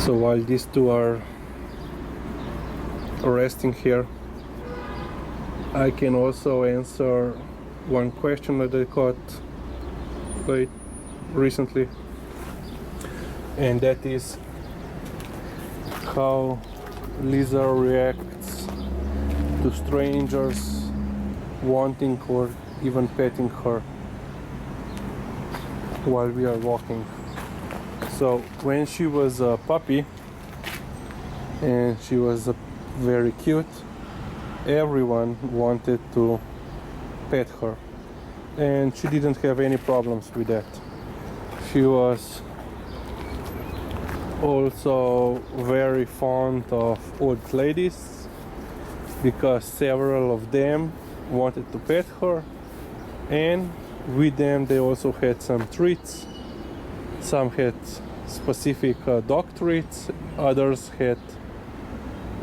So while these two are resting here, I can also answer one question that I got recently, and that is how Liza reacts to strangers wanting or even petting her while we are walking. So when she was a puppy and she was very cute, everyone wanted to pet her, and she didn't have any problems with that. She was also very fond of old ladies because several of them wanted to pet her, and with them they also had some treats. Some had specific dog treats, others had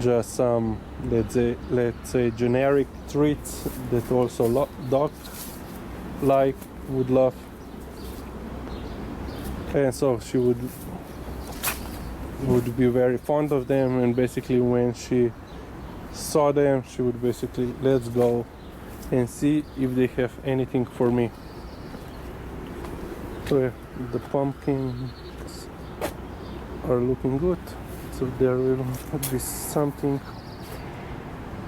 just some, let's say generic treats that also dog would love. And so she would be very fond of them, and basically when she saw them she would basically, let's go and see if they have anything for me. So the pumpkins are looking good, so there will be something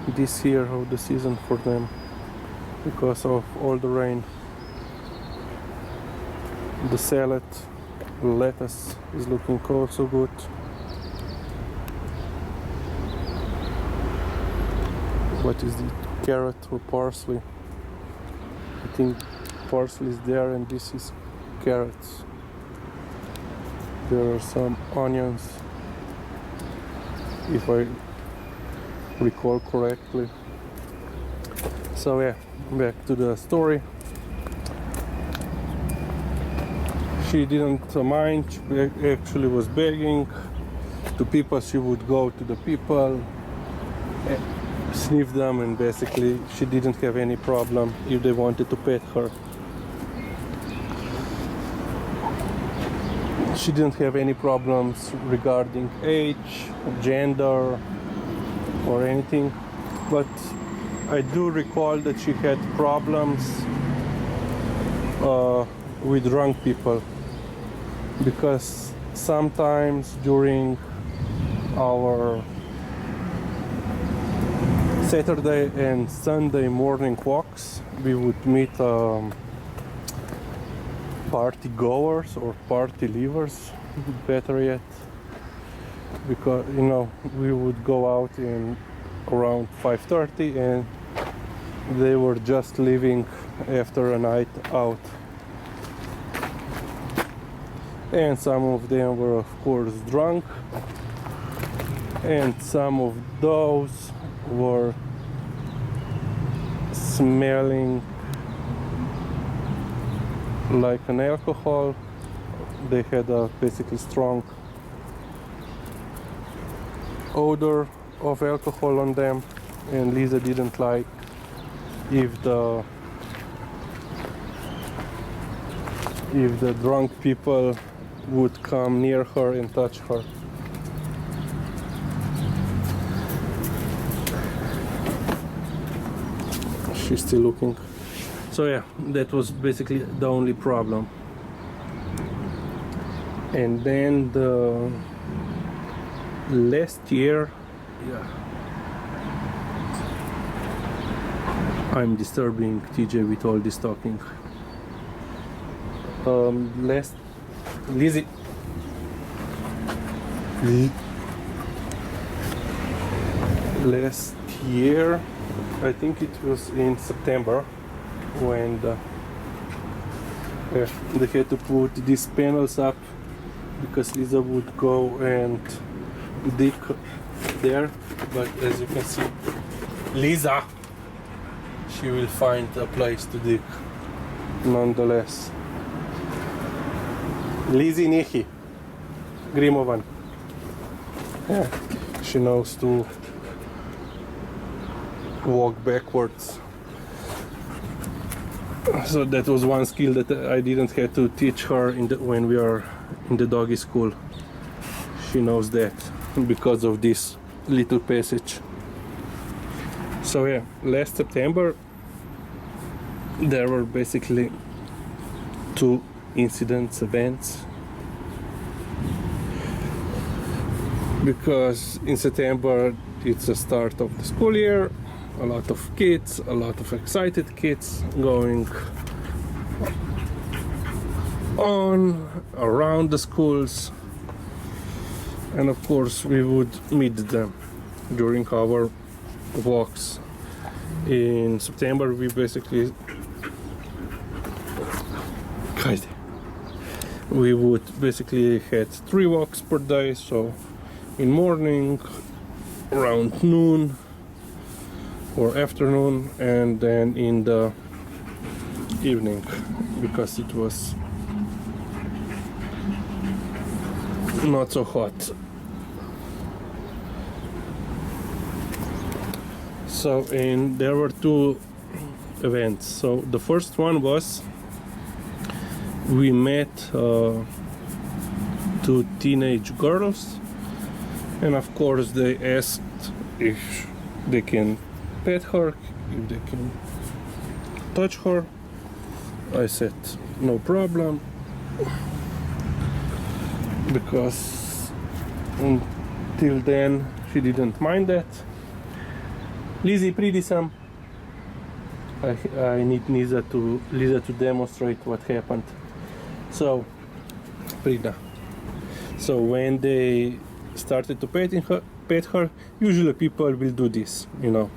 this year of the season for them because of all the rain. The salad, lettuce is looking also good. What is the carrot or parsley? I think parsley is there and this is carrots. There are some onions, if I recall correctly. So yeah, back to the story. She didn't mind, she actually was begging to people. She would go to the people, sniff them, and basically she didn't have any problem if they wanted to pet her. She didn't have any problems regarding age, gender, or anything, but I do recall that she had problems with drunk people, because sometimes during our Saturday and Sunday morning walks we would meet party goers or party leavers, better yet, because we would go out in around 5:30 and they were just leaving after a night out, and some of them were of course drunk, and some of those were smelling like an alcohol. They had a basically strong odor of alcohol on them, and Liza didn't like if the drunk people would come near her and touch her. She's still looking. So yeah, that was basically the only problem. And then the last year, I'm disturbing TJ with all this talking. Last year, I think it was in September, when they had to put these panels up because Liza would go and dig there, but as you can see, Liza, she will find a place to dig nonetheless. Lizi Nihi Grimovan. Yeah, she knows to walk backwards. So that was one skill that I didn't have to teach her when we are in the doggy school. She knows that because of this little passage. So yeah, last September there were basically two events, because in September it's the start of the school year. A lot of kids, a lot of excited kids going on around the schools, and of course we would meet them during our walks. In September we basically would basically had 3 walks per day, so in morning, around noon or afternoon, and then in the evening, because it was not so hot. So, and there were 2 events. So the first one was we met 2 teenage girls, and of course they asked if they can pet her, if they can touch her. I said no problem, because until then she didn't mind that. Lizzie, pridi sam. I need Liza to demonstrate what happened. So, Prida. So when they started to pet her, usually people will do this, you know,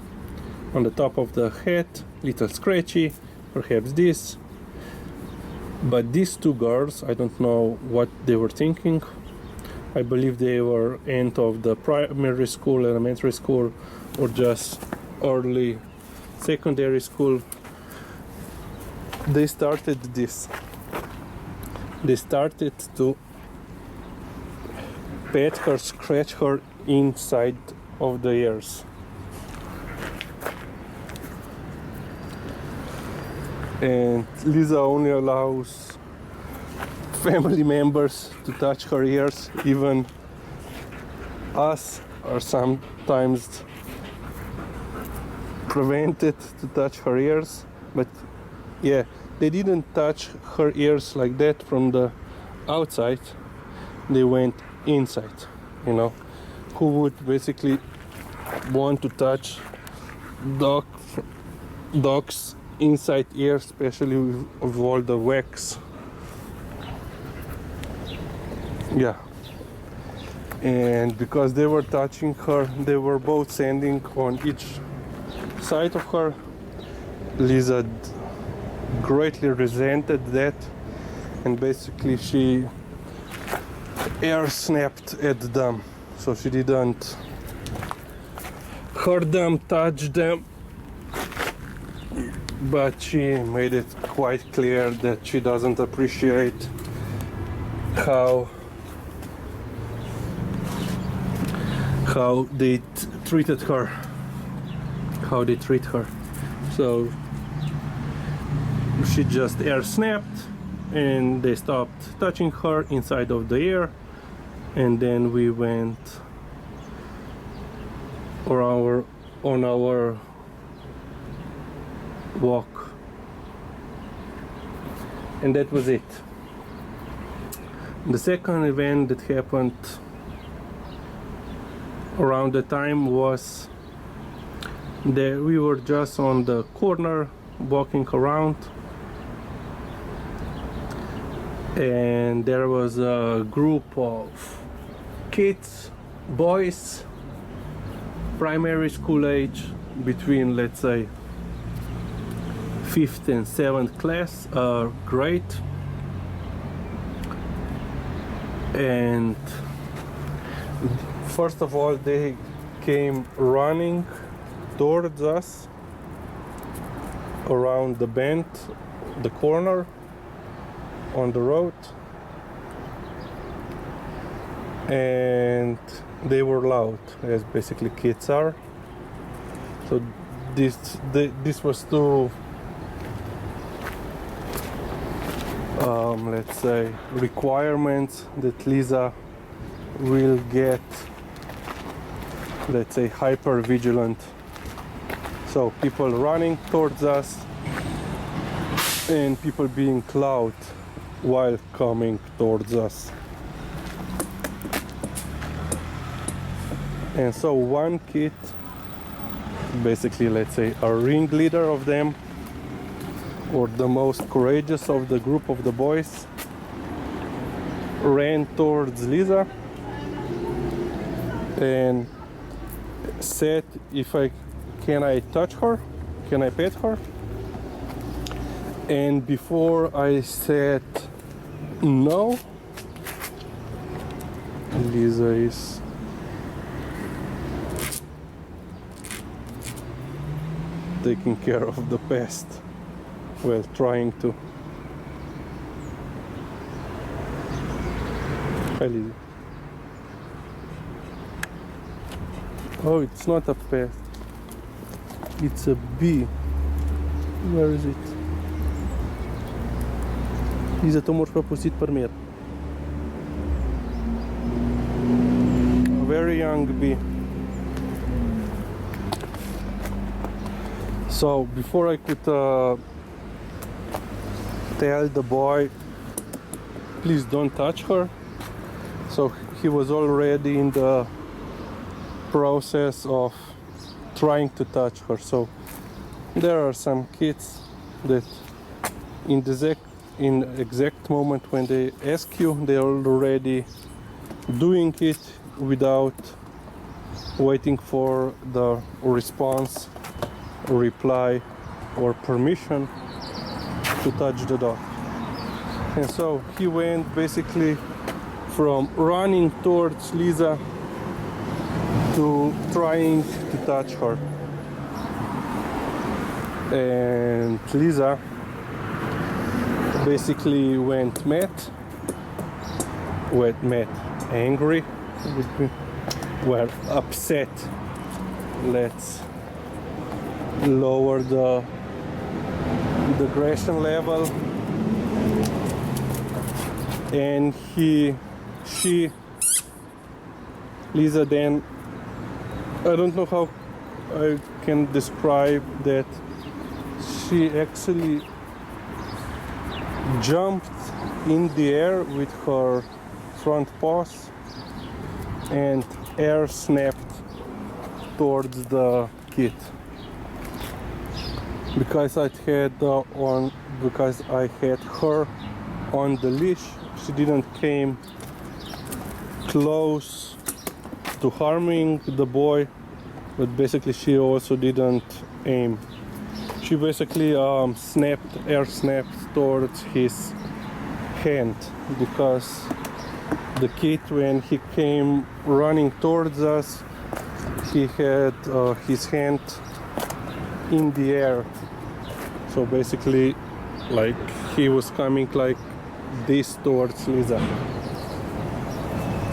on the top of the head, little scratchy, perhaps this. But these 2 girls, I don't know what they were thinking. I believe they were end of the primary school, elementary school, or just early secondary school. They started this. They started to pet her, scratch her inside of the ears. And Liza only allows family members to touch her ears. Even us are sometimes prevented to touch her ears. But yeah, they didn't touch her ears like that from the outside. They went inside, you know. Who would basically want to touch dogs inside ear, especially with all the wax? Yeah. And because they were touching her, they were both standing on each side of her. Liza greatly resented that, and basically she air snapped at them, so she didn't hurt them, touch them, but she made it quite clear that she doesn't appreciate how they treated her, how they treat her. So she just air snapped, and they stopped touching her inside of the ear, and then we went on our walk, and that was it. The second event that happened around the time was that we were just on the corner walking around, and there was a group of kids, boys, primary school age, between, let's say, 5th and 7th class grade. And first of all, they came running towards us around the bend, the corner on the road, and they were loud, as basically kids are. So this was two let's say requirements that Liza will get, let's say, hyper vigilant. So people running towards us and people being loud while coming towards us. And so one kid, basically, let's say, a ringleader of them, or the most courageous of the group of the boys, ran towards Liza and said, can I touch her? Can I pet her? And before I said no, Liza is taking care of the pest. Well, trying to. Hi, Liza. Oh, it's not a pest. It's a bee. Where is it? Liza, tu moraš pa pustiti primer. A very young bee. So before I could tell the boy, please don't touch her, so he was already in the process of trying to touch her. So there are some kids that in the exact moment when they ask you, they are already doing it without waiting for the response, reply, or permission to touch the dog. And so he went basically from running towards Liza to trying to touch her. And Liza basically went mad, angry, well, upset. Let's lower the aggression level. And Liza then, I don't know how I can describe that, she actually jumped in the air with her front paws and air snapped towards the kid. Because I had her on the leash, she didn't came close to harming the boy, but basically she also didn't aim. She basically air snapped towards his hand, because the kid, when he came running towards us, he had his hand in the air. So basically, like, he was coming like this towards Liza.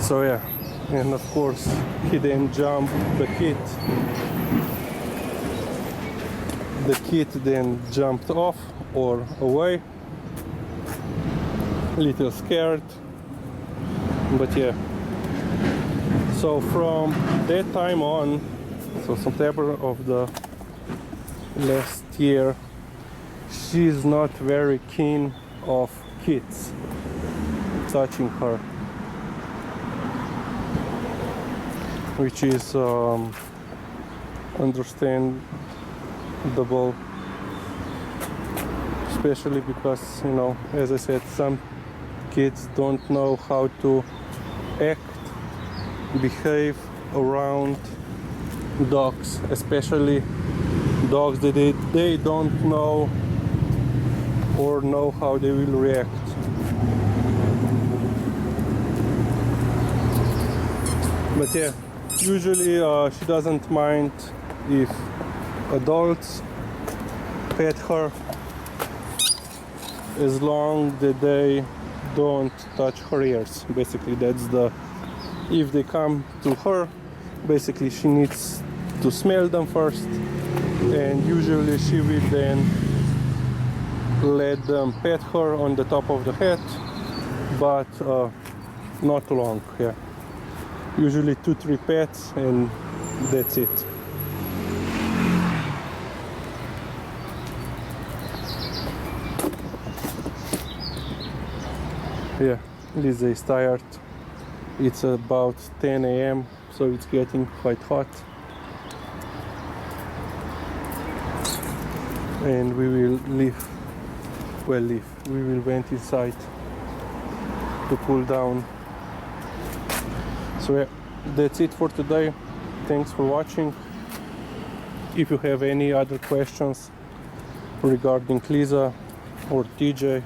So yeah, and of course he then jumped the kid. The kid then jumped off or away, a little scared, but yeah. So from that time on, so September of the last year, she's not very keen of kids touching her, which is understandable, especially because, you know, as I said, some kids don't know how to act, behave around dogs, especially dogs that they don't know or know how they will react. But yeah, usually she doesn't mind if adults pet her, as long that they don't touch her ears. Basically, that's the, if they come to her, basically she needs to smell them first, and usually she will then let them pet her on the top of the head, but not long. Yeah, Usually 2-3 pets and that's it. Yeah, Liza is tired. It's about 10 a.m. so it's getting quite hot. And we will leave. We will went inside to cool down. So yeah, that's it for today. Thanks for watching. If you have any other questions regarding Liza or TJ,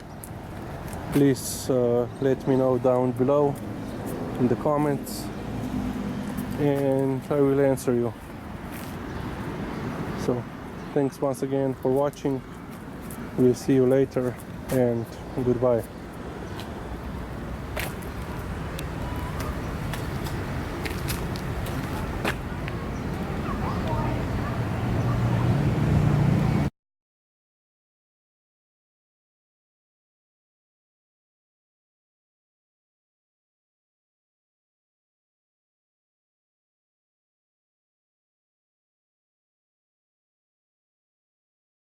please let me know down below in the comments and I will answer you. So thanks once again for watching. We'll see you later and goodbye.